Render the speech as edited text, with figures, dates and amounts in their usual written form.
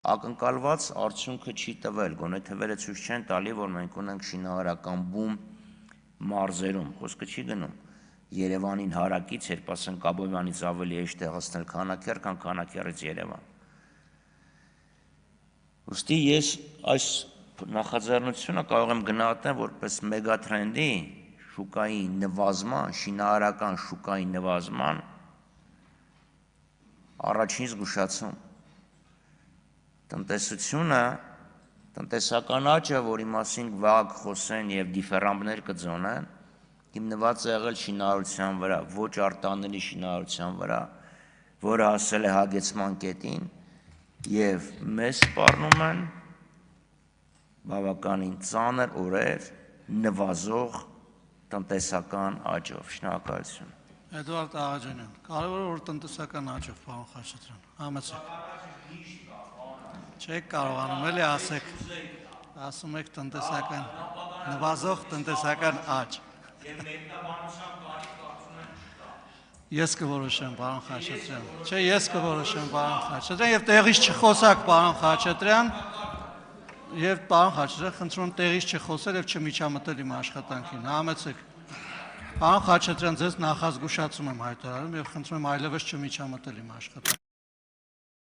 ակնկալված արդյունքը չի տվել, գոնե թվերը ցույց չեն տալի, որ մենք ունենք շինարարական բում մարզերում, խոսքը չի գնում Երևանին հարակից, երբ ասենք Աբովյանից ավելի հեշտ է հասնել Քանաքեռ, քան Քանաքեռից Երևան։ Ուստի ես այս նախաձեռնությունը կարող եմ գնահատել որպես մեգատրենդի շուկայի նվազման, շինարարական շուկայի նվազման առաջին զգուշացում։ Տնտեսությունը, տնտեսական աճը, որի մասին վաղ խոսեն և դիֆերանբներ կձոնեն, հիմնված է եղել շինարարության վրա, ոչ արտանելի շինարարության վրա, որը հասել է հագեցման կետին և մեզ սպառնում են բավականին ծանր օրեր նվազող տնտեսական աճով։ Շնորհակալություն։ Էդվարդ Աղաջանյան, կարևորը որ տնտեսական աճով, պարոն Խաչատրյան, համեցեք։ Չեք կարողանում էլի ասում եք տնտեսական, նվազող տնտեսական աճ։ Ես կորոշեմ, պարոն Խաչատրյան, չէ, ես կորոշեմ, պարոն Խաչատրյան, և տեղից չխոսակ, պարոն Խաչատրյան, և պարոն Խաչատրյան, խնդրում եմ տեղից չխոսել և չմիջամտել իմ աշխատանքին, համեցեք։ Պարոն Խաչատրյան, ձեզ նախազգուշացում եմ հայտարարում և խնդրում եմ այլևս չմիջամտել իմ աշխատանքին։